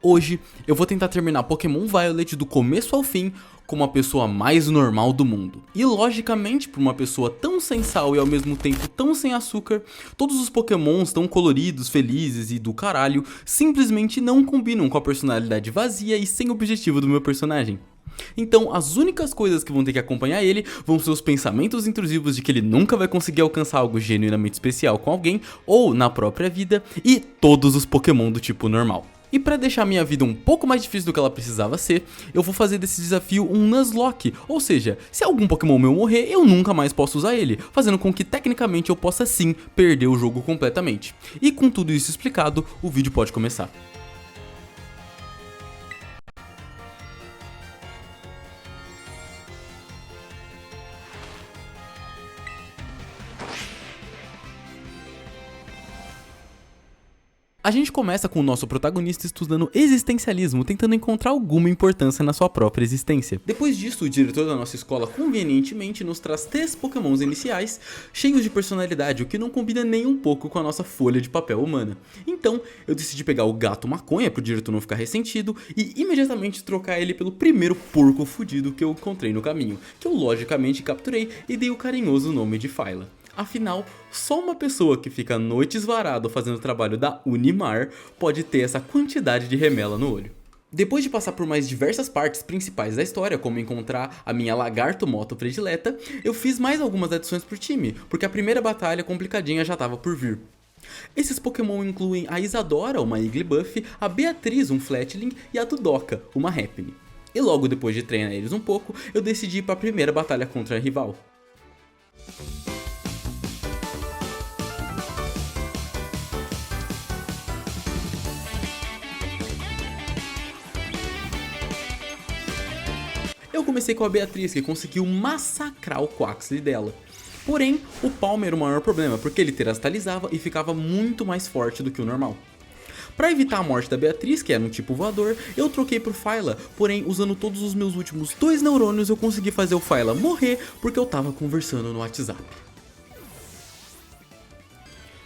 Hoje eu vou tentar terminar Pokémon Violet do começo ao fim como a pessoa mais normal do mundo. E logicamente, para uma pessoa tão sem sal e ao mesmo tempo tão sem açúcar, todos os Pokémons tão coloridos, felizes e do caralho simplesmente não combinam com a personalidade vazia e sem objetivo do meu personagem. Então as únicas coisas que vão ter que acompanhar ele vão ser os pensamentos intrusivos de que ele nunca vai conseguir alcançar algo genuinamente especial com alguém ou na própria vida e todos os Pokémon do tipo normal. E pra deixar minha vida um pouco mais difícil do que ela precisava ser, eu vou fazer desse desafio um Nuzlocke, ou seja, se algum Pokémon meu morrer, eu nunca mais posso usar ele, fazendo com que tecnicamente eu possa sim perder o jogo completamente. E com tudo isso explicado, o vídeo pode começar. A gente começa com o nosso protagonista estudando existencialismo, tentando encontrar alguma importância na sua própria existência. Depois disso, o diretor da nossa escola convenientemente nos traz 3 pokémons iniciais, cheios de personalidade, o que não combina nem um pouco com a nossa folha de papel humana. Então, eu decidi pegar o gato maconha pro diretor não ficar ressentido e imediatamente trocar ele pelo primeiro porco fudido que eu encontrei no caminho, que eu logicamente capturei e dei o carinhoso nome de Phyla. Afinal, só uma pessoa que fica noites varado fazendo o trabalho da Unimar pode ter essa quantidade de remela no olho. Depois de passar por mais diversas partes principais da história, como encontrar a minha lagarto moto predileta, eu fiz mais algumas adições pro time, porque a primeira batalha complicadinha já estava por vir. Esses Pokémon incluem a Isadora, uma Igglybuff, a Beatriz, um Fletchling, e a Dudoka, uma Happiny. E logo depois de treinar eles um pouco, eu decidi ir para a primeira batalha contra a rival. Eu comecei com a Beatriz, que conseguiu massacrar o Quaxly dela. Porém, o Palmer era o maior problema, porque ele terastalizava e ficava muito mais forte do que o normal. Para evitar a morte da Beatriz, que era um tipo voador, eu troquei por Phyla, porém usando todos os meus últimos 2 neurônios eu consegui fazer o Phyla morrer porque eu tava conversando no WhatsApp.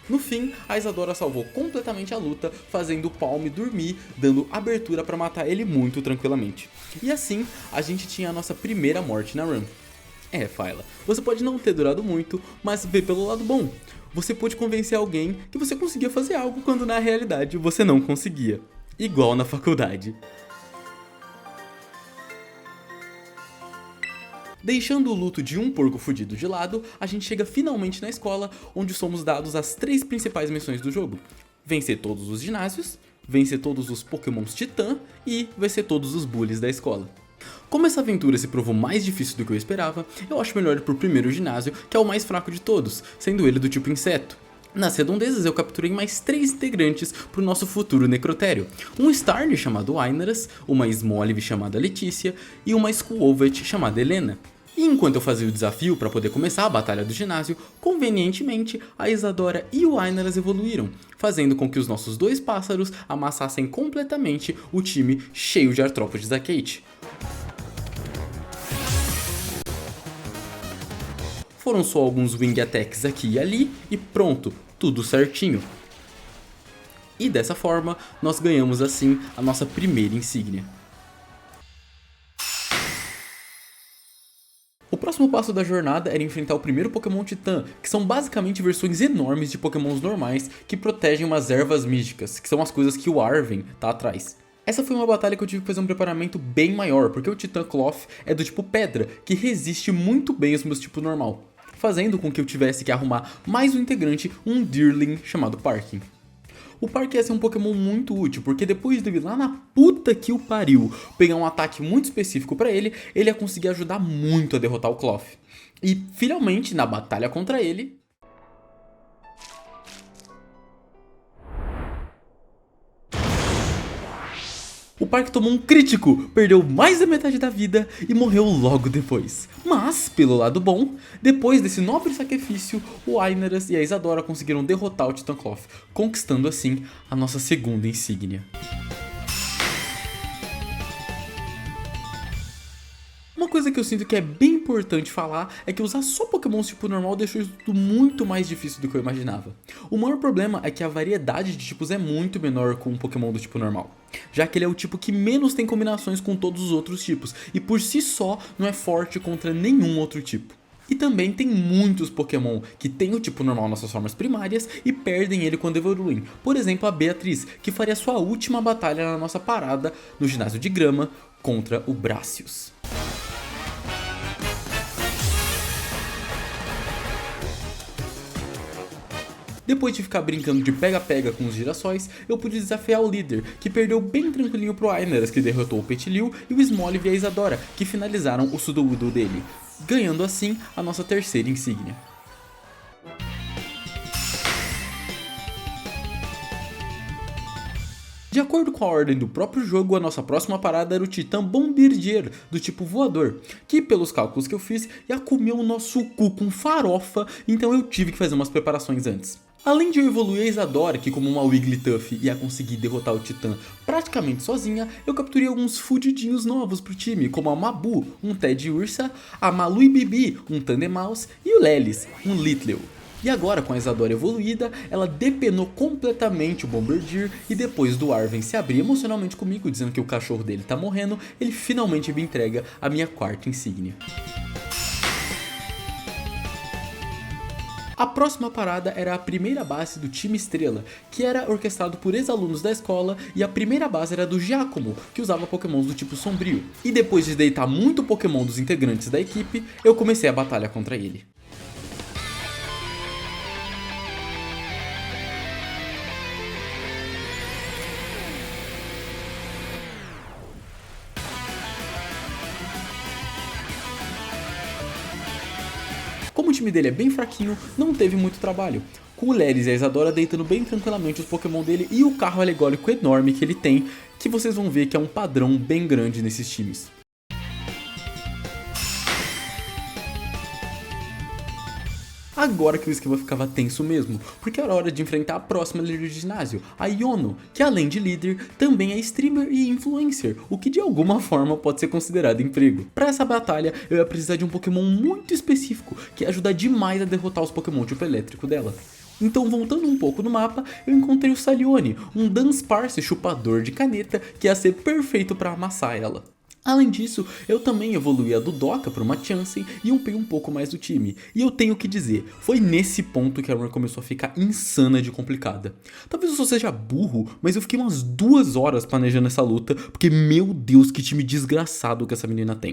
No fim, a Isadora salvou completamente a luta, fazendo o Palm dormir, dando abertura para matar ele muito tranquilamente. E assim, a gente tinha a nossa primeira morte na run. Phyla, você pode não ter durado muito, mas vê pelo lado bom. Você pôde convencer alguém que você conseguia fazer algo quando na realidade você não conseguia. Igual na faculdade. Deixando o luto de um porco fudido de lado, a gente chega finalmente na escola, onde somos dados as 3 principais missões do jogo: vencer todos os ginásios, vencer todos os Pokémons Titã e vencer todos os bullies da escola. Como essa aventura se provou mais difícil do que eu esperava, eu acho melhor ir pro primeiro ginásio, que é o mais fraco de todos, sendo ele do tipo inseto. Nas redondezas eu capturei mais 3 integrantes pro nosso futuro necrotério: um Starly chamado Ainaras, uma Smoliv chamada Letícia e uma Squovet chamada Helena. E enquanto eu fazia o desafio para poder começar a batalha do ginásio, convenientemente a Isadora e o Ainaras evoluíram, fazendo com que os nossos 2 pássaros amassassem completamente o time cheio de artrópodes da Kate. Foram só alguns Wing Attacks aqui e ali e pronto, tudo certinho. E dessa forma, nós ganhamos assim a nossa primeira insígnia. O próximo passo da jornada era enfrentar o primeiro Pokémon Titã, que são basicamente versões enormes de Pokémons normais que protegem umas ervas místicas, que são as coisas que o Arven tá atrás. Essa foi uma batalha que eu tive que fazer um preparamento bem maior, porque o Titã Cloth é do tipo pedra, que resiste muito bem aos meus tipos normal, fazendo com que eu tivesse que arrumar mais um integrante, um Deerling chamado Parking. O Park ia ser um Pokémon muito útil, porque depois de eu ir lá na puta que o pariu pegar um ataque muito específico pra ele, ele ia conseguir ajudar muito a derrotar o Cloth. E finalmente, na batalha contra ele, o Park tomou um crítico, perdeu mais da metade da vida e morreu logo depois. Mas, pelo lado bom, depois desse nobre sacrifício, o Ainaras e a Isadora conseguiram derrotar o Titã Cloth, conquistando assim a nossa segunda insígnia. Uma coisa que eu sinto que é bem importante falar é que usar só Pokémons tipo normal deixou isso tudo muito mais difícil do que eu imaginava. O maior problema é que a variedade de tipos é muito menor com um Pokémon do tipo normal, já que ele é o tipo que menos tem combinações com todos os outros tipos e por si só não é forte contra nenhum outro tipo. E também tem muitos Pokémon que tem o tipo normal nas suas formas primárias e perdem ele quando evoluem. Por exemplo, a Beatriz, que faria sua última batalha na nossa parada no ginásio de grama contra o Bracius. Depois de ficar brincando de pega-pega com os girassóis, eu pude desafiar o líder, que perdeu bem tranquilinho pro Aineras, que derrotou o Petilil, e o Smoliv e a Isadora, que finalizaram o Sudowoodo dele, ganhando assim a nossa terceira insígnia. De acordo com a ordem do próprio jogo, a nossa próxima parada era o Titã Bombirdier, do tipo voador, que pelos cálculos que eu fiz, ia comer o nosso cu com farofa, então eu tive que fazer umas preparações antes. Além de eu evoluir a Isadora, que como uma Wigglytuff ia conseguir derrotar o Titã praticamente sozinha, eu capturei alguns fudidinhos novos pro time, como a Mabu, um Ted Ursa, a Malu e Bibi, um Tandemaus, e o Lelis, um Litleo. E agora, com a Isadora evoluída, ela depenou completamente o Bombardier e depois do Arven se abrir emocionalmente comigo, dizendo que o cachorro dele tá morrendo, ele finalmente me entrega a minha quarta insígnia. A próxima parada era a primeira base do time Estrela, que era orquestrado por ex-alunos da escola, e a primeira base era do Giacomo, que usava pokémons do tipo sombrio. E depois de deitar muito pokémon dos integrantes da equipe, eu comecei a batalha contra ele. Como o time dele é bem fraquinho, não teve muito trabalho, com o Lelis e a Isadora deitando bem tranquilamente os Pokémon dele e o carro alegórico enorme que ele tem, que vocês vão ver que é um padrão bem grande nesses times. Agora que o esquema ficava tenso mesmo, porque era hora de enfrentar a próxima líder de ginásio, a Iono, que além de líder, também é streamer e influencer, o que de alguma forma pode ser considerado emprego. Para essa batalha, eu ia precisar de um Pokémon muito específico, que ia ajudar demais a derrotar os Pokémon tipo elétrico dela. Então, voltando um pouco no mapa, eu encontrei o Salione, um Dunsparce chupador de caneta que ia ser perfeito para amassar ela. Além disso, eu também evoluí a Dudoka para uma Chansey e upei um pouco mais do time. E eu tenho que dizer, foi nesse ponto que a run começou a ficar insana de complicada. Talvez eu só seja burro, mas eu fiquei umas 2 horas planejando essa luta, porque meu Deus, que time desgraçado que essa menina tem.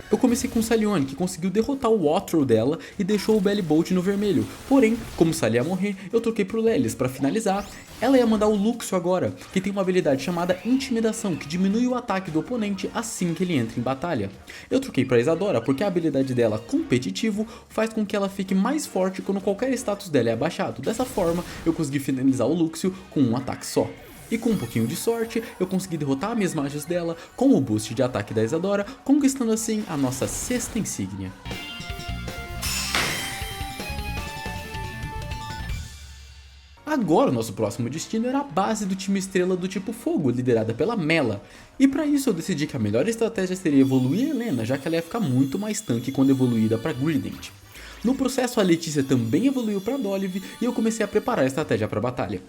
Eu comecei com o Salione, que conseguiu derrotar o Wattrel dela e deixou o Bellibolt no vermelho. Porém, como o Sali ia morrer, eu troquei pro Lelis para finalizar. Ela ia mandar o Luxio agora, que tem uma habilidade chamada Intimidação, que diminui o ataque do oponente assim que ele entra em batalha. Eu troquei pra Isadora, porque a habilidade dela, competitivo, faz com que ela fique mais forte quando qualquer status dela é abaixado. Dessa forma, eu consegui finalizar o Luxio com um ataque só. E com um pouquinho de sorte, eu consegui derrotar as magias dela com o boost de ataque da Isadora, conquistando assim a nossa sexta insígnia. Agora o nosso próximo destino era a base do time estrela do tipo fogo, liderada pela Mela. E para isso eu decidi que a melhor estratégia seria evoluir a Helena, já que ela ia ficar muito mais tanque quando evoluída para Greedent. No processo a Letícia também evoluiu para Dolliv e eu comecei a preparar a estratégia para a batalha.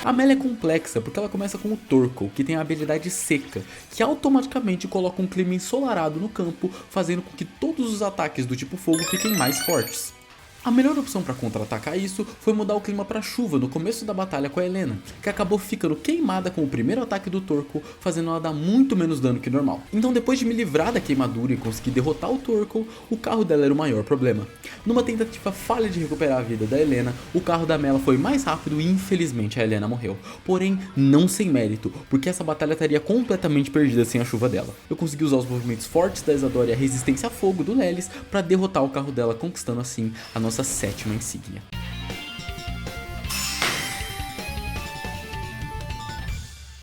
A Mela é complexa porque ela começa com o Torkoal, que tem a habilidade seca, que automaticamente coloca um clima ensolarado no campo, fazendo com que todos os ataques do tipo fogo fiquem mais fortes. A melhor opção para contra-atacar isso foi mudar o clima para chuva no começo da batalha com a Helena, que acabou ficando queimada com o primeiro ataque do Torkoal, fazendo ela dar muito menos dano que normal. Então depois de me livrar da queimadura e conseguir derrotar o Torkoal, o carro dela era o maior problema. Numa tentativa falha de recuperar a vida da Helena, o carro da Mela foi mais rápido e infelizmente a Helena morreu. Porém, não sem mérito, porque essa batalha estaria completamente perdida sem a chuva dela. Eu consegui usar os movimentos fortes da Isadora e a resistência a fogo do Lelis para derrotar o carro dela, conquistando assim a nossa sétima insígnia.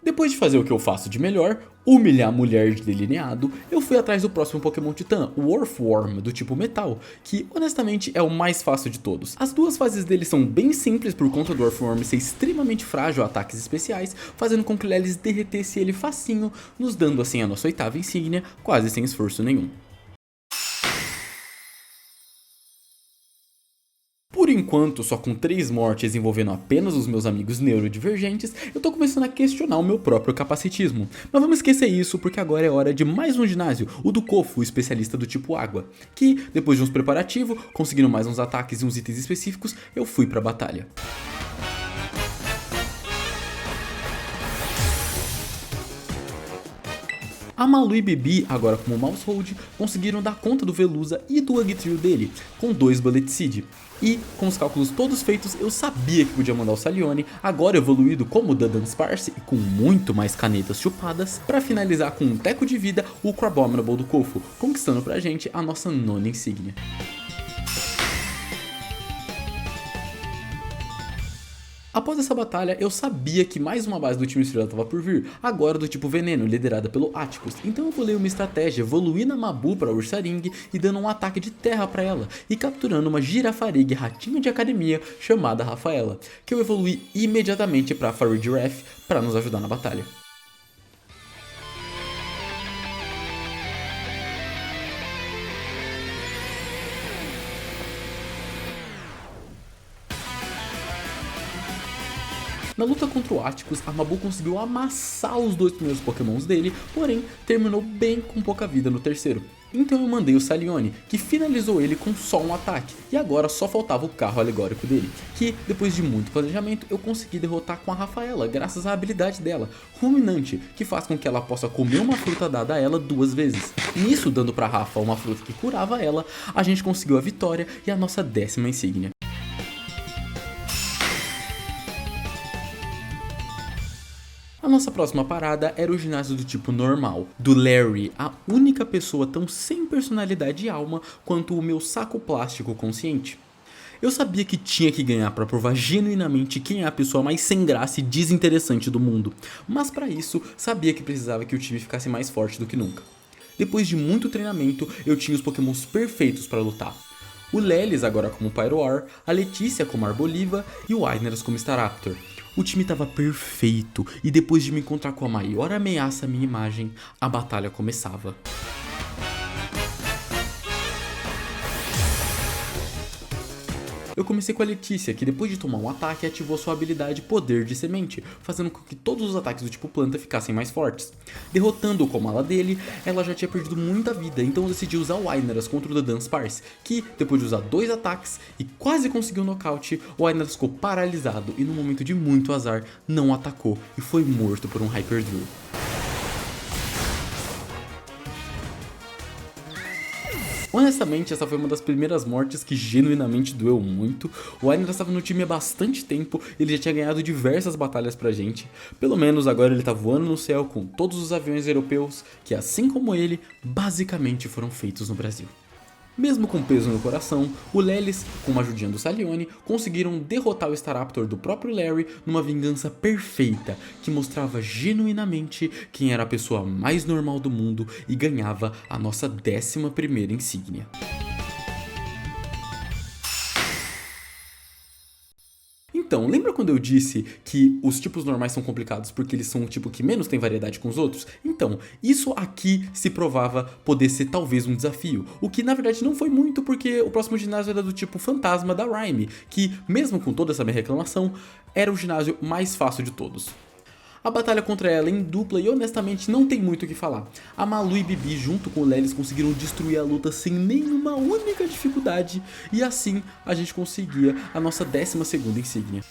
Depois de fazer o que eu faço de melhor, humilhar a mulher de delineado, eu fui atrás do próximo Pokémon Titã, o Earthworm, do tipo Metal, que honestamente é o mais fácil de todos. As duas fases dele são bem simples por conta do Earthworm ser extremamente frágil a ataques especiais, fazendo com que o Lelis derretesse ele facinho, nos dando assim a nossa 8ª insígnia, quase sem esforço nenhum. Por enquanto, só com 3 mortes envolvendo apenas os meus amigos neurodivergentes, eu tô começando a questionar o meu próprio capacitismo. Mas vamos esquecer isso, porque agora é hora de mais um ginásio, o do Kofu, o especialista do tipo água, que, depois de uns preparativos, conseguindo mais uns ataques e uns itens específicos, eu fui pra batalha. A Malu e Bibi, agora como Mousehold, conseguiram dar conta do Veluza e do Ugtrio dele, com 2 Bullet Seed. E, com os cálculos todos feitos, eu sabia que podia mandar o Salione, agora evoluído como o Dunsparce e com muito mais canetas chupadas, para finalizar com um teco de vida o Crabominable do Kofu, conquistando pra gente a nossa 9ª insígnia. Após essa batalha, eu sabia que mais uma base do time estrela estava por vir, agora do tipo veneno, liderada pelo Atticus. Então eu bolei uma estratégia, evoluindo a Mabu para Ursaring e dando um ataque de terra para ela, e capturando uma Girafarig ratinho de academia chamada Rafaela, que eu evolui imediatamente para Farigiraf para nos ajudar na batalha. Na luta contra o Atticus, a Mabu conseguiu amassar os 2 primeiros pokémons dele, porém terminou bem com pouca vida no terceiro. Então eu mandei o Salione, que finalizou ele com só um ataque, e agora só faltava o carro alegórico dele, que depois de muito planejamento eu consegui derrotar com a Rafaela, graças à habilidade dela, Ruminante, que faz com que ela possa comer uma fruta dada a ela 2 vezes. Nisso, dando pra Rafa uma fruta que curava ela, a gente conseguiu a vitória e a nossa 10ª insígnia. A nossa próxima parada era o ginásio do tipo normal, do Larry, a única pessoa tão sem personalidade e alma quanto o meu saco plástico consciente. Eu sabia que tinha que ganhar para provar genuinamente quem é a pessoa mais sem graça e desinteressante do mundo, mas para isso sabia que precisava que o time ficasse mais forte do que nunca. Depois de muito treinamento, eu tinha os pokémons perfeitos para lutar. O Lelis agora como Pyroar, a Letícia como Arboliva e o Aineras como Staraptor. O time estava perfeito e depois de me encontrar com a maior ameaça à minha imagem, a batalha começava. Eu comecei com a Letícia, que depois de tomar um ataque ativou sua habilidade Poder de Semente, fazendo com que todos os ataques do tipo planta ficassem mais fortes. Derrotando o Komala dele, ela já tinha perdido muita vida, então eu decidi usar o Aineras contra o Dunsparce, que depois de usar 2 ataques e quase conseguiu um nocaute, o Aineras ficou paralisado e no momento de muito azar não atacou e foi morto por um Hyper Drill. Honestamente, essa foi uma das primeiras mortes que genuinamente doeu muito. O Aineras estava no time há bastante tempo, ele já tinha ganhado diversas batalhas pra gente. Pelo menos agora ele tá voando no céu com todos os aviões europeus que, assim como ele, basicamente foram feitos no Brasil. Mesmo com peso no coração, o Lelis, com uma ajudinha do Salione, conseguiram derrotar o Staraptor do próprio Larry numa vingança perfeita, que mostrava genuinamente quem era a pessoa mais normal do mundo e ganhava a nossa 11ª insígnia. Então, lembra quando eu disse que os tipos normais são complicados porque eles são o tipo que menos tem variedade com os outros? Então, isso aqui se provava poder ser talvez um desafio, o que na verdade não foi muito porque o próximo ginásio era do tipo fantasma da Rhyme, que mesmo com toda essa minha reclamação, era o ginásio mais fácil de todos. A batalha contra ela em dupla e honestamente não tem muito o que falar. A Malu e Bibi junto com o Lelis conseguiram destruir a luta sem nenhuma única dificuldade e assim a gente conseguia a nossa 12ª insígnia.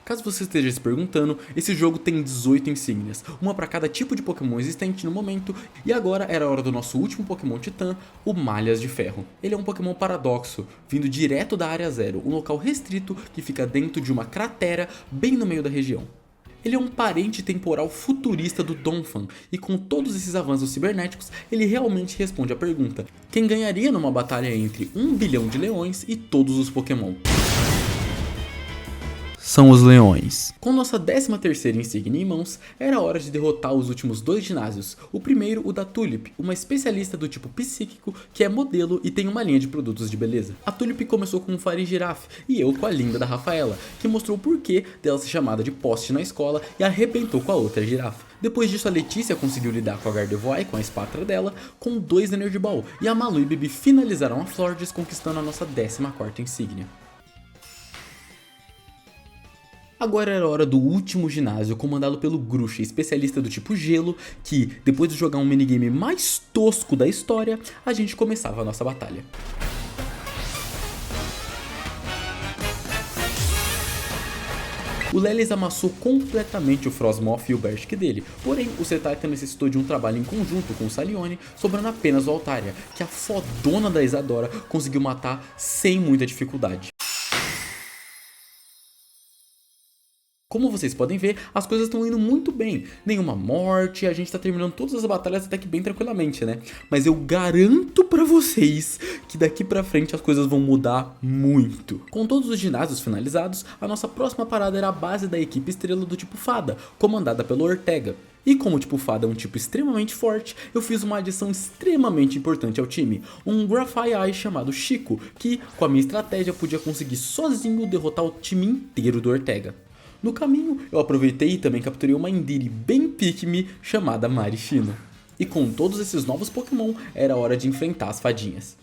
Caso você esteja se perguntando, esse jogo tem 18 insígnias, uma para cada tipo de Pokémon existente no momento, e agora era a hora do nosso último Pokémon Titã, o Malhas de Ferro. Ele é um Pokémon paradoxo, vindo direto da Área Zero, um local restrito que fica dentro de uma cratera bem no meio da região. Ele é um parente temporal futurista do Donphan, e com todos esses avanços cibernéticos, ele realmente responde à pergunta: quem ganharia numa batalha entre 1 bilhão de leões e todos os Pokémon? são os leões. Com nossa 13ª insígnia em mãos, era hora de derrotar os últimos 2 ginásios. O primeiro, o da Tulip, uma especialista do tipo psíquico que é modelo e tem uma linha de produtos de beleza. A Tulip começou com um Fire Giraffe e eu com a linda da Rafaela, que mostrou o porquê dela ser chamada de poste na escola e arrebentou com a outra girafa. Depois disso, a Letícia conseguiu lidar com a Gardevoir com a espátula dela com 2 Energy Ball, e a Malu e Bibi finalizaram a Florges conquistando a nossa 14ª insígnia. Agora era hora do último ginásio, comandado pelo Gruxa, especialista do tipo gelo, que, depois de jogar um minigame mais tosco da história, a gente começava a nossa batalha. O Lelis amassou completamente o Frosmoth e o Bershk dele, porém o Setaita necessitou de um trabalho em conjunto com o Salione, sobrando apenas o Altaria, que a fodona da Isadora conseguiu matar sem muita dificuldade. Como vocês podem ver, as coisas estão indo muito bem, nenhuma morte, a gente tá terminando todas as batalhas até que bem tranquilamente, né? Mas eu garanto pra vocês que daqui pra frente as coisas vão mudar muito. Com todos os ginásios finalizados, a nossa próxima parada era a base da equipe estrela do tipo Fada, comandada pelo Ortega. E como o tipo Fada é um tipo extremamente forte, eu fiz uma adição extremamente importante ao time, um Graphite chamado Chico, que com a minha estratégia podia conseguir sozinho derrotar o time inteiro do Ortega. No caminho, eu aproveitei e também capturei uma Indiri bem pick-me chamada Marishino. E com todos esses novos Pokémon, era hora de enfrentar as fadinhas.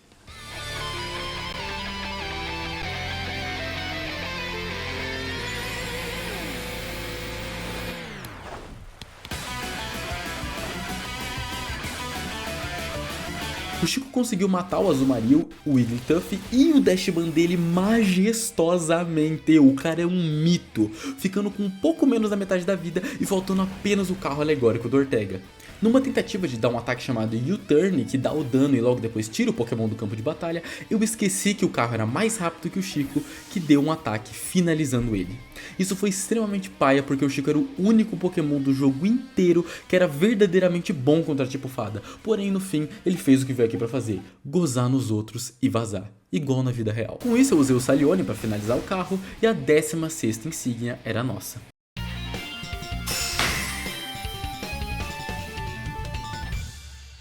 O Chico conseguiu matar o Azumarill, o Wigglytuff e o Dashman dele majestosamente. O cara é um mito, ficando com um pouco menos da metade da vida e faltando apenas o carro alegórico do Ortega. Numa tentativa de dar um ataque chamado U-Turn, que dá o dano e logo depois tira o Pokémon do campo de batalha, eu esqueci que o carro era mais rápido que o Chico, que deu um ataque finalizando ele. Isso foi extremamente paia porque o Chico era o único Pokémon do jogo inteiro que era verdadeiramente bom contra tipo Fada, porém no fim ele fez o que veio aqui pra fazer, gozar nos outros e vazar, igual na vida real. Com isso eu usei o Salione pra finalizar o carro e a 16ª insígnia era nossa.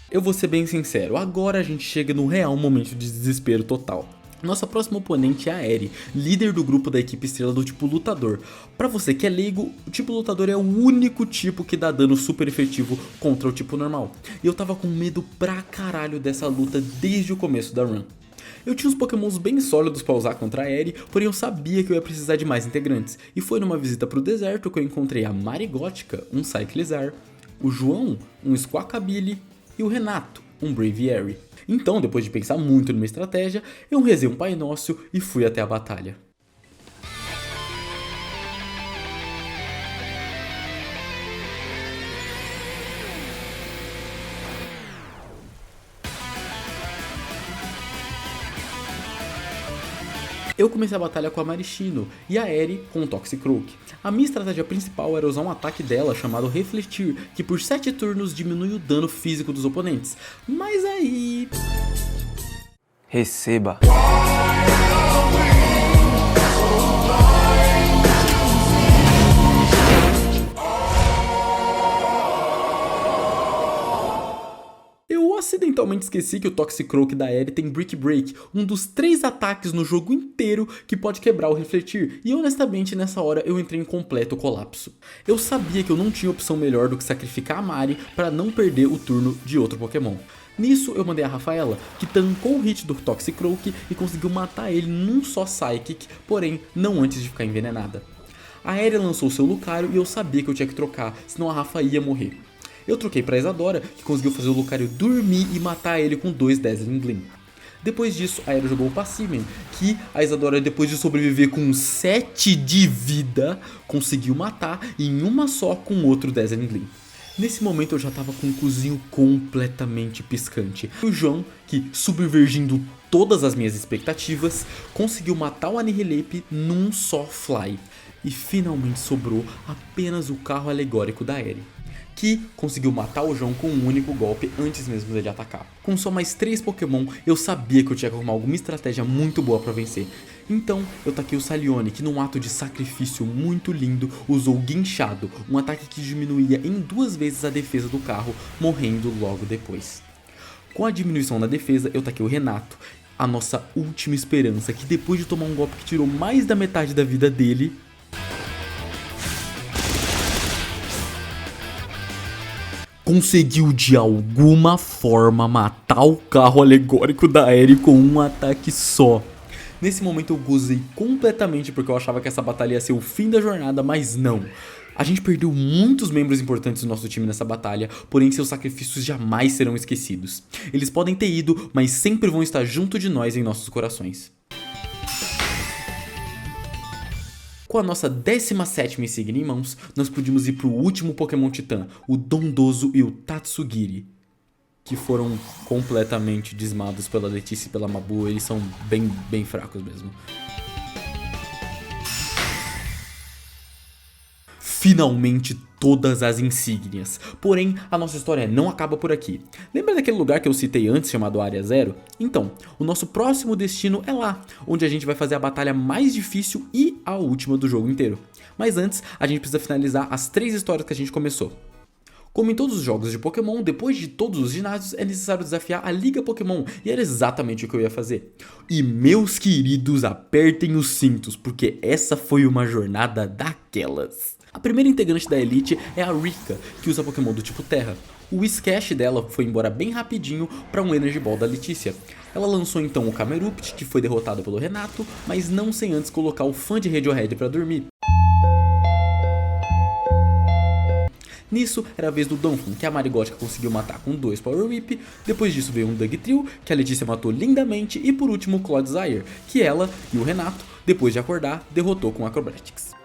Eu vou ser bem sincero, agora a gente chega no real momento de desespero total. Nossa próxima oponente é a Eri, líder do grupo da equipe estrela do tipo lutador. Pra você que é leigo, o tipo lutador é o único tipo que dá dano super efetivo contra o tipo normal. E eu tava com medo pra caralho dessa luta desde o começo da run. Eu tinha uns pokémons bem sólidos pra usar contra a Eri, porém eu sabia que eu ia precisar de mais integrantes. E foi numa visita pro deserto que eu encontrei a Marigótica, um Cyclizar, o João, um Squawkabilly, e o Renato, um Braviary. Então, depois de pensar muito numa estratégia, eu rezei um Pai Nosso e fui até a batalha. Eu comecei a batalha com a Marishino e a Eri com o Toxicroak. A minha estratégia principal era usar um ataque dela chamado Refletir, que por 7 turnos diminui o dano físico dos oponentes. Mas aí... Receba! Eu acidentalmente esqueci que o Toxicroak da Eri tem Brick Break, um dos 3 ataques no jogo inteiro que pode quebrar o Refletir, e honestamente nessa hora eu entrei em completo colapso. Eu sabia que eu não tinha opção melhor do que sacrificar a Mari para não perder o turno de outro Pokémon. Nisso eu mandei a Rafaela, que tancou o hit do Toxicroak e conseguiu matar ele num só Psychic, porém não antes de ficar envenenada. A Eri lançou seu Lucario e eu sabia que eu tinha que trocar, senão a Rafa ia morrer. Eu troquei pra Isadora, que conseguiu fazer o Lucario dormir e matar ele com 2 Dazzling Gleam. Depois disso, a Eri jogou o Passimian, que a Isadora, depois de sobreviver com 7 de vida, conseguiu matar em uma só com outro Dazzling Gleam. Nesse momento eu já tava com um cozinho completamente piscante. O João, que subvergindo todas as minhas expectativas, conseguiu matar o Annihilape num só fly. E finalmente sobrou apenas o carro alegórico da Eri. que conseguiu matar o João com um único golpe antes mesmo dele atacar. Com só mais 3 Pokémon, eu sabia que eu tinha que arrumar alguma estratégia muito boa pra vencer. Então eu taquei o Salione, que num ato de sacrifício muito lindo, usou o Guinchado, um ataque que diminuía em 2 vezes a defesa do carro, morrendo logo depois. Com a diminuição na defesa, eu taquei o Renato, a nossa última esperança, que depois de tomar um golpe que tirou mais da metade da vida dele, conseguiu de alguma forma matar o carro alegórico da Eri com um ataque só. Nesse momento eu gozei completamente porque eu achava que essa batalha ia ser o fim da jornada, mas não. A gente perdeu muitos membros importantes do nosso time nessa batalha, porém seus sacrifícios jamais serão esquecidos. Eles podem ter ido, mas sempre vão estar junto de nós em nossos corações. Com a nossa 17ª insígnia em mãos, nós podíamos ir pro último Pokémon Titã, o Dondozo e o Tatsugiri, que foram completamente dizimados pela Letícia e pela Mabu. Eles são bem fracos mesmo. Finalmente todas as insígnias. Porém, a nossa história não acaba por aqui. Lembra daquele lugar que eu citei antes, chamado Área Zero? Então, o nosso próximo destino é lá, onde a gente vai fazer a batalha mais difícil e a última do jogo inteiro. Mas antes, a gente precisa finalizar as 3 histórias que a gente começou. Como em todos os jogos de Pokémon, depois de todos os ginásios é necessário desafiar a Liga Pokémon, e era exatamente o que eu ia fazer. E meus queridos, apertem os cintos, porque essa foi uma jornada daquelas. A primeira integrante da Elite é a Rika, que usa Pokémon do tipo Terra. O Whiscash dela foi embora bem rapidinho para um Energy Ball da Letícia. Ela lançou então o Camerupt, que foi derrotado pelo Renato, mas não sem antes colocar o fã de Radiohead para dormir. Nisso, era a vez do Donphan, que a Marigótica conseguiu matar com 2 Power Whip. Depois disso veio um Dugtrio, que a Letícia matou lindamente. E por último o Clodsire, que ela e o Renato, depois de acordar, derrotou com Acrobatics.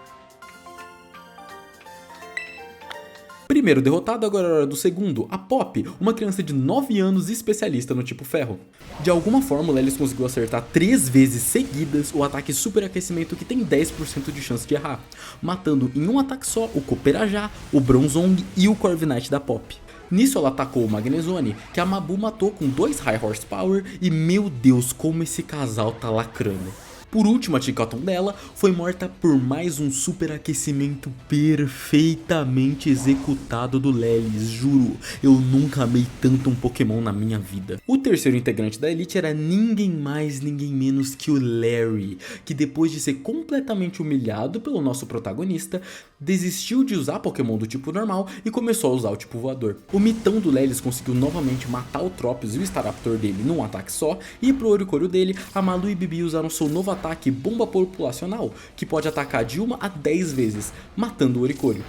Primeiro derrotado, agora é hora do segundo, a Pop, uma criança de 9 anos especialista no tipo ferro. De alguma forma o Lelis conseguiu acertar 3 vezes seguidas o ataque superaquecimento que tem 10% de chance de errar, matando em um ataque só o Copperajá, o Bronzong e o Corviknight da Pop. Nisso ela atacou o Magnezone, que a Mabu matou com 2 High Horsepower e meu Deus, como esse casal tá lacrando. Por último, a Ticoton dela foi morta por mais um superaquecimento perfeitamente executado do Lelis, juro, eu nunca amei tanto um Pokémon na minha vida. O terceiro integrante da Elite era ninguém mais, ninguém menos que o Larry, que depois de ser completamente humilhado pelo nosso protagonista, desistiu de usar Pokémon do tipo normal e começou a usar o tipo voador. O mitão do Lelis conseguiu novamente matar o Tropius e o Staraptor dele num ataque só, e pro Oricorio dele, a Malu e Bibi usaram seu novo ataque Bomba Populacional, que pode atacar de 1 a 10 vezes, matando o Oricorio.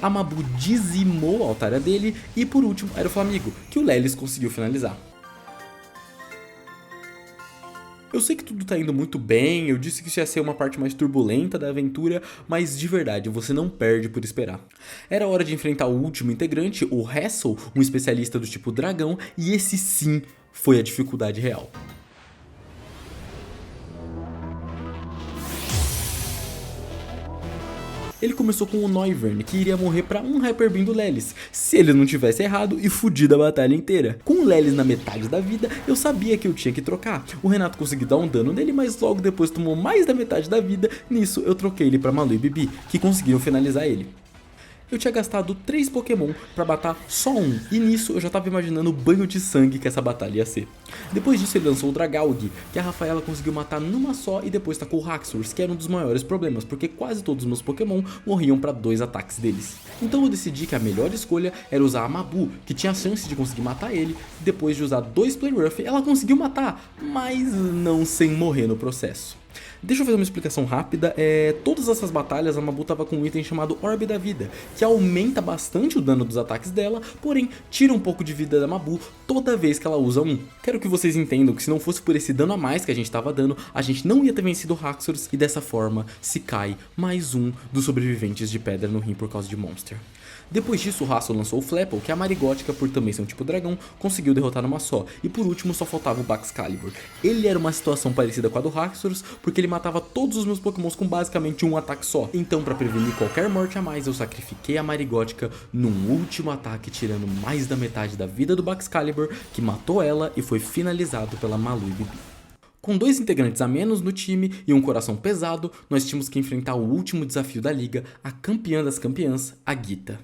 A Mabu dizimou a Altaria dele e por último era o Flamigo, que o Lelis conseguiu finalizar. Eu sei que tudo tá indo muito bem, eu disse que isso ia ser uma parte mais turbulenta da aventura, mas de verdade, você não perde por esperar. Era hora de enfrentar o último integrante, o Hassel, um especialista do tipo dragão, e esse sim foi a dificuldade real. Ele começou com o Noivern, que iria morrer pra um Hyper Beam do Lelis, se ele não tivesse errado e fudido a batalha inteira. Com o Lelis na metade da vida, eu sabia que eu tinha que trocar. O Renato conseguiu dar um dano nele, mas logo depois tomou mais da metade da vida. Nisso eu troquei ele pra Malu e Bibi, que conseguiram finalizar ele. Eu tinha gastado 3 Pokémon pra matar só um, e nisso eu já tava imaginando o banho de sangue que essa batalha ia ser. Depois disso ele lançou o Dragalge, que a Rafaela conseguiu matar numa só e depois tacou o Haxorus, que era um dos maiores problemas, porque quase todos os meus Pokémon morriam pra 2 ataques deles. Então eu decidi que a melhor escolha era usar a Mabu, que tinha a chance de conseguir matar ele, e depois de usar 2 Playrough ela conseguiu matar, mas não sem morrer no processo. Deixa eu fazer uma explicação rápida, todas essas batalhas a Mabu tava com um item chamado Orbe da Vida, que aumenta bastante o dano dos ataques dela, porém tira um pouco de vida da Mabu toda vez que ela usa um. Quero que vocês entendam que se não fosse por esse dano a mais que a gente tava dando, a gente não ia ter vencido o Haxorus e dessa forma se cai mais um dos sobreviventes de pedra no rim por causa de Monster. Depois disso o Hassel lançou o Flapple, que a Marigótica, por também ser um tipo dragão, conseguiu derrotar numa só, e por último só faltava o Baxcalibur. Ele era uma situação parecida com a do Haxorus, porque ele matava todos os meus pokémons com basicamente um ataque só. Então, pra prevenir qualquer morte a mais, eu sacrifiquei a Marigótica num último ataque, tirando mais da metade da vida do Baxcalibur, que matou ela e foi finalizado pela Malu e Bibi. Com 2 integrantes a menos no time e um coração pesado, nós tínhamos que enfrentar o último desafio da liga, a campeã das campeãs, a Gita.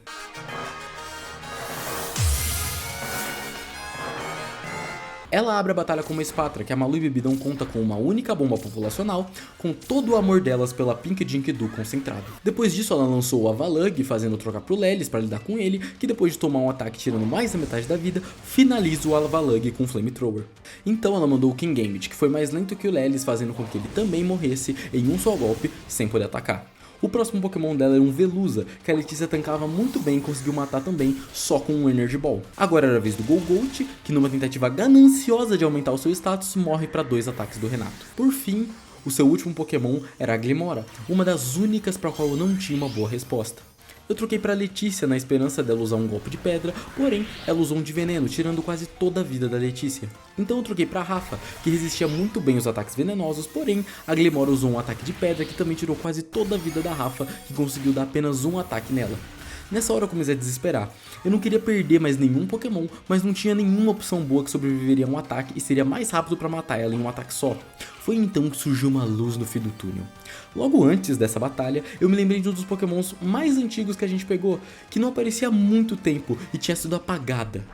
Ela abre a batalha com uma Spatra, que a Malu e Bibi dão conta com uma única bomba populacional, com todo o amor delas pela Pink Jinkidoo concentrado. Depois disso ela lançou o Avalugg, fazendo trocar pro Lelis para lidar com ele, que depois de tomar um ataque tirando mais da metade da vida, finaliza o Avalugg com Flamethrower. Então ela mandou o Kingambit, que foi mais lento que o Lelis, fazendo com que ele também morresse em um só golpe, sem poder atacar. O próximo Pokémon dela era um Veluza, que a Letícia tancava muito bem e conseguiu matar também, só com um Energy Ball. Agora era a vez do Golgolt, que numa tentativa gananciosa de aumentar o seu status, morre para 2 ataques do Renato. Por fim, o seu último Pokémon era a Glimmora, uma das únicas para a qual eu não tinha uma boa resposta. Eu troquei pra Letícia na esperança dela usar um golpe de pedra, porém ela usou um de veneno, tirando quase toda a vida da Letícia. Então eu troquei pra Rafa, que resistia muito bem aos ataques venenosos, porém a Glimmora usou um ataque de pedra que também tirou quase toda a vida da Rafa, que conseguiu dar apenas um ataque nela. Nessa hora eu comecei a desesperar. Eu não queria perder mais nenhum Pokémon, mas não tinha nenhuma opção boa que sobreviveria a um ataque e seria mais rápido pra matar ela em um ataque só. Foi então que surgiu uma luz no fim do túnel. Logo antes dessa batalha, eu me lembrei de um dos Pokémons mais antigos que a gente pegou, que não aparecia há muito tempo e tinha sido apagada.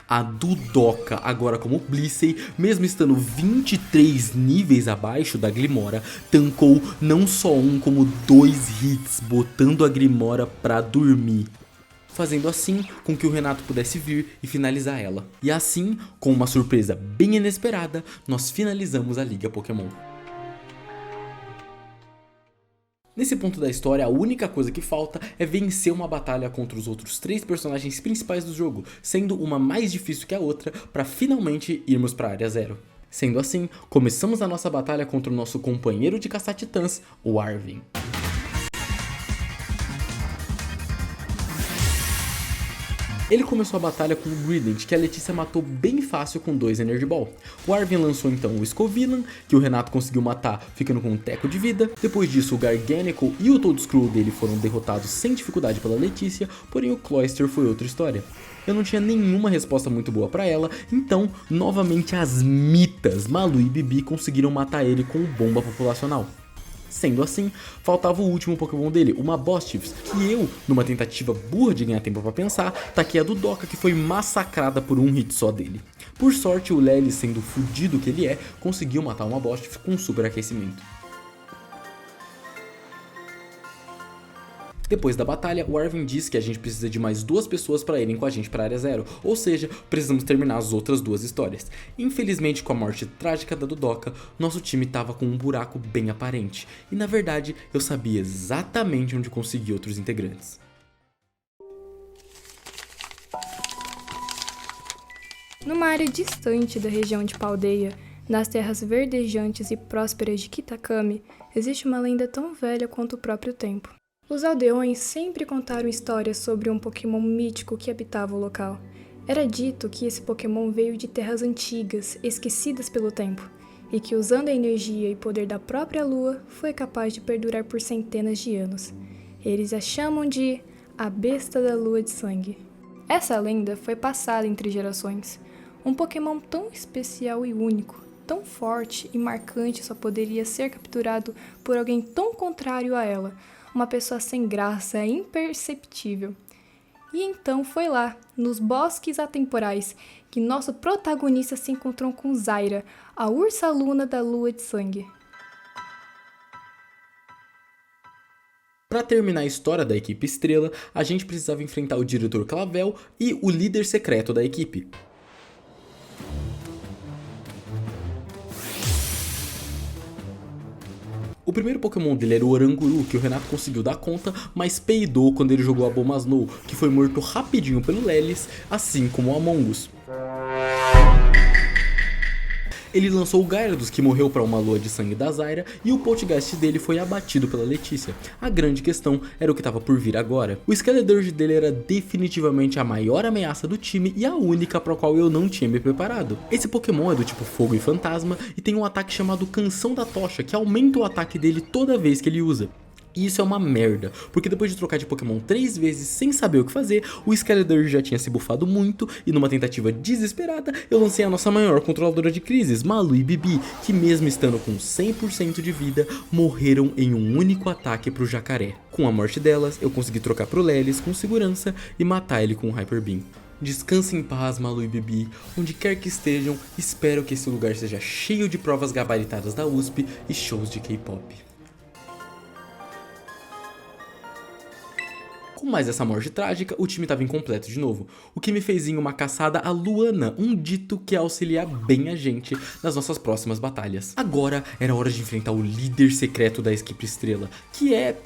A Dudoka, agora como Blissey, mesmo estando 23 níveis abaixo da Glimmora, tancou não só um como 2 hits, botando a Glimmora pra dormir, fazendo assim com que o Renato pudesse vir e finalizar ela. E assim, com uma surpresa bem inesperada, nós finalizamos a Liga Pokémon. Nesse ponto da história, a única coisa que falta é vencer uma batalha contra os outros 3 personagens principais do jogo, sendo uma mais difícil que a outra, para finalmente irmos para a Área Zero. Sendo assim, começamos a nossa batalha contra o nosso companheiro de caçar titãs, o Arven. Ele começou a batalha com o Greedent, que a Letícia matou bem fácil com 2 Energy Ball. O Arven lançou então o Scovillain, que o Renato conseguiu matar ficando com um teco de vida. Depois disso o Garganacl e o Toedscruel dele foram derrotados sem dificuldade pela Letícia, porém o Cloyster foi outra história. Eu não tinha nenhuma resposta muito boa pra ela, então novamente as mitas Malu e Bibi conseguiram matar ele com bomba populacional. Sendo assim, faltava o último Pokémon dele, uma Bostives, que eu, numa tentativa burra de ganhar tempo pra pensar, taquei a Dudoka, que foi massacrada por um hit só dele. Por sorte, o Lelis, sendo fudido que ele é, conseguiu matar uma Bostives com um superaquecimento. Depois da batalha, o Arven diz que a gente precisa de mais 2 pessoas para irem com a gente para a Área Zero, ou seja, precisamos terminar as outras 2 histórias. Infelizmente, com a morte trágica da Dudoka, nosso time estava com um buraco bem aparente, e na verdade eu sabia exatamente onde conseguir outros integrantes. Numa área distante da região de Paldea, nas terras verdejantes e prósperas de Kitakami, existe uma lenda tão velha quanto o próprio tempo. Os aldeões sempre contaram histórias sobre um Pokémon mítico que habitava o local. Era dito que esse Pokémon veio de terras antigas, esquecidas pelo tempo, e que usando a energia e poder da própria lua, foi capaz de perdurar por centenas de anos. Eles a chamam de a Besta da Lua de Sangue. Essa lenda foi passada entre gerações. Um Pokémon tão especial e único, tão forte e marcante só poderia ser capturado por alguém tão contrário a ela, uma pessoa sem graça, imperceptível. E então foi lá, nos bosques atemporais, que nosso protagonista se encontrou com Zyra, a ursa luna da Lua de Sangue. Para terminar a história da equipe Estrela, a gente precisava enfrentar o diretor Clavel e o líder secreto da equipe. O primeiro Pokémon dele era o Oranguru, que o Renato conseguiu dar conta, mas peidou quando ele jogou a Abomasnow, que foi morto rapidinho pelo Lelis, assim como o Amoonguss. Ele lançou o Gyarados, que morreu para uma lua de sangue da Zyra, e o Poltergeist dele foi abatido pela Letícia. A grande questão era o que estava por vir agora. O Skeledirge dele era definitivamente a maior ameaça do time e a única para a qual eu não tinha me preparado. Esse Pokémon é do tipo fogo e fantasma e tem um ataque chamado Canção da Tocha, que aumenta o ataque dele toda vez que ele usa. E isso é uma merda, porque depois de trocar de Pokémon 3 vezes sem saber o que fazer, o Skeledirge já tinha se bufado muito e numa tentativa desesperada, eu lancei a nossa maior controladora de crises, Malu e Bibi, que mesmo estando com 100% de vida, morreram em um único ataque pro jacaré. Com a morte delas, eu consegui trocar pro Lelis com segurança e matar ele com um Hyper Beam. Descanse em paz, Malu e Bibi, onde quer que estejam, espero que esse lugar seja cheio de provas gabaritadas da USP e shows de K-pop. Com mais essa morte trágica, o time estava incompleto de novo, o que me fez ir em uma caçada a Luana, um dito que ia auxiliar bem a gente nas nossas próximas batalhas. Agora era hora de enfrentar o líder secreto da equipe estrela, que é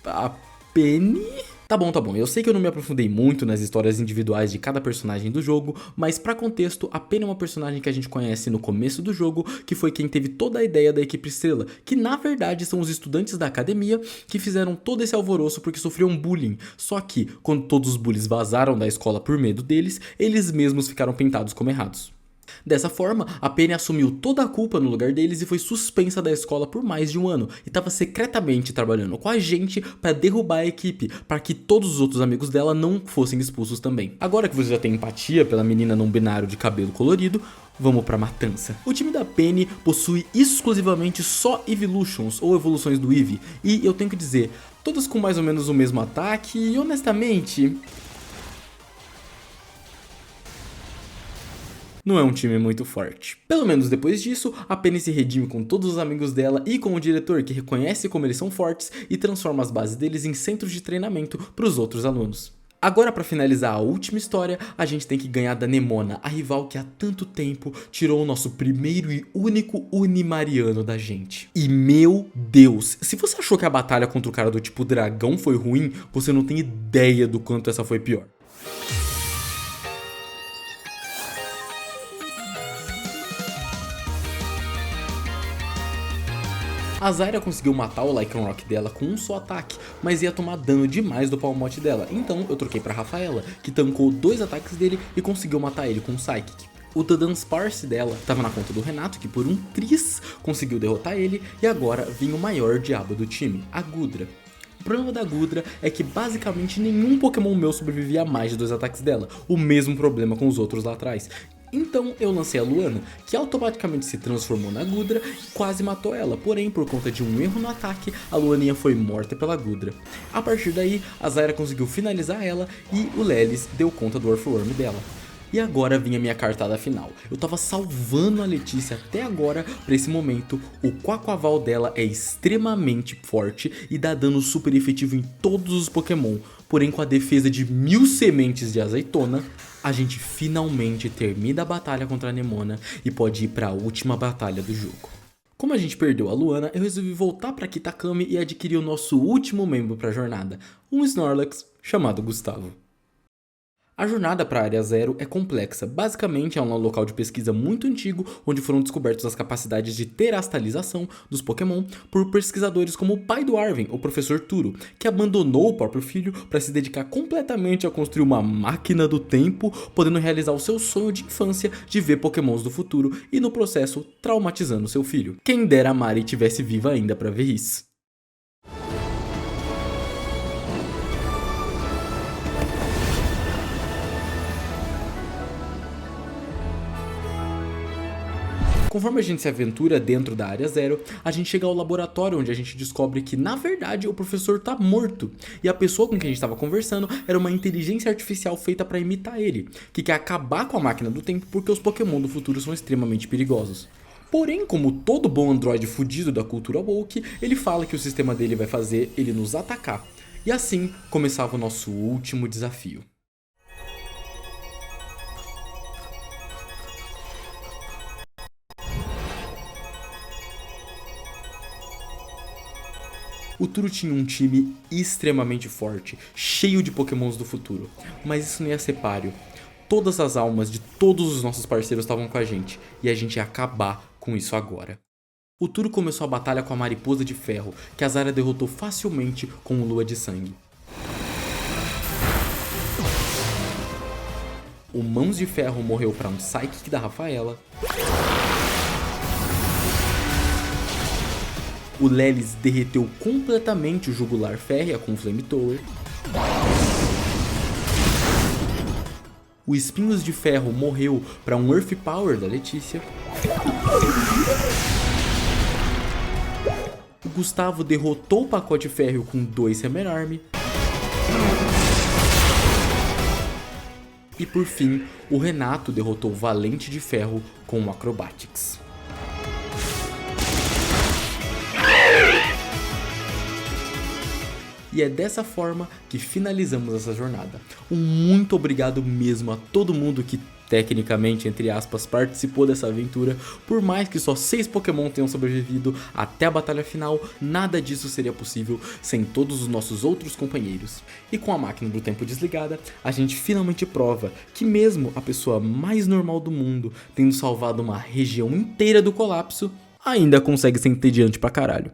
a Penny? Tá bom, eu sei que eu não me aprofundei muito nas histórias individuais de cada personagem do jogo, mas pra contexto, a Penny é uma personagem que a gente conhece no começo do jogo, que foi quem teve toda a ideia da equipe estrela, que na verdade são os estudantes da academia que fizeram todo esse alvoroço porque sofriam bullying, só que quando todos os bullies vazaram da escola por medo deles, eles mesmos ficaram pintados como errados. Dessa forma, a Penny assumiu toda a culpa no lugar deles e foi suspensa da escola por mais de um ano e estava secretamente trabalhando com a gente para derrubar a equipe, para que todos os outros amigos dela não fossem expulsos também. Agora que você já tem empatia pela menina não binário de cabelo colorido, vamos pra matança. O time da Penny possui exclusivamente só Evolutions ou evoluções do Eevee, e eu tenho que dizer, todas com mais ou menos o mesmo ataque e honestamente não é um time muito forte. Pelo menos depois disso, a Penny se redime com todos os amigos dela e com o diretor, que reconhece como eles são fortes e transforma as bases deles em centros de treinamento para os outros alunos. Agora, para finalizar a última história, a gente tem que ganhar da Nemona, a rival que há tanto tempo tirou o nosso primeiro e único Unimariano da gente. E meu Deus, se você achou que a batalha contra o cara do tipo dragão foi ruim, você não tem ideia do quanto essa foi pior. A Zyra conseguiu matar o Lycanroc dela com um só ataque, mas ia tomar dano demais do Palmote dela, então eu troquei pra Rafaela, que tancou 2 ataques dele e conseguiu matar ele com um Psychic. O Dunsparce dela estava na conta do Renato, que por um tris conseguiu derrotar ele, e agora vinha o maior diabo do time, a Gudra. O problema da Gudra é que basicamente nenhum Pokémon meu sobrevivia a mais de 2 ataques dela, o mesmo problema com os outros lá atrás. Então eu lancei a Luana, que automaticamente se transformou na Gudra e quase matou ela, porém por conta de um erro no ataque, a Luaninha foi morta pela Gudra. A partir daí, a Zyra conseguiu finalizar ela e o Lelis deu conta do Earthworm dela. E agora vinha minha cartada final. Eu tava salvando a Letícia até agora pra esse momento. O Quaquaval dela é extremamente forte e dá dano super efetivo em todos os Pokémon. Porém, com a defesa de 1000 sementes de azeitona, a gente finalmente termina a batalha contra a Nemona e pode ir para a última batalha do jogo. Como a gente perdeu a Luana, eu resolvi voltar para Kitakami e adquirir o nosso último membro para a jornada, um Snorlax chamado Gustavo. A jornada para a Área Zero é complexa, basicamente é um local de pesquisa muito antigo onde foram descobertas as capacidades de terastalização dos Pokémon por pesquisadores como o pai do Arven, o professor Turo, que abandonou o próprio filho para se dedicar completamente a construir uma máquina do tempo, podendo realizar o seu sonho de infância de ver Pokémons do futuro e no processo traumatizando seu filho. Quem dera a Mari tivesse viva ainda para ver isso. Conforme a gente se aventura dentro da Área Zero, a gente chega ao laboratório onde a gente descobre que, na verdade, o professor tá morto. E a pessoa com quem a gente estava conversando era uma inteligência artificial feita para imitar ele, que quer acabar com a máquina do tempo porque os Pokémon do futuro são extremamente perigosos. Porém, como todo bom androide fudido da cultura woke, ele fala que o sistema dele vai fazer ele nos atacar. E assim começava o nosso último desafio. O Turo tinha um time extremamente forte, cheio de Pokémons do futuro, mas isso não ia ser páreo. Todas as almas de todos os nossos parceiros estavam com a gente, e a gente ia acabar com isso agora. O Turo começou a batalha com a Mariposa de Ferro, que a Zarya derrotou facilmente com o Lua de Sangue. O Mãos de Ferro morreu para um Psychic da Rafaela. O Lelis derreteu completamente o Jugular Férrea com o Flamethrower. O Espinhos de Ferro morreu para um Earth Power da Letícia. O Gustavo derrotou o Pacote Férreo com 2 Hammer Arm. E por fim, o Renato derrotou o Valente de Ferro com o Acrobatics. E é dessa forma que finalizamos essa jornada. Um muito obrigado mesmo a todo mundo que tecnicamente, entre aspas, participou dessa aventura. Por mais que só 6 Pokémon tenham sobrevivido até a batalha final, nada disso seria possível sem todos os nossos outros companheiros. E com a máquina do tempo desligada, a gente finalmente prova que mesmo a pessoa mais normal do mundo, tendo salvado uma região inteira do colapso, ainda consegue ser entediante pra caralho.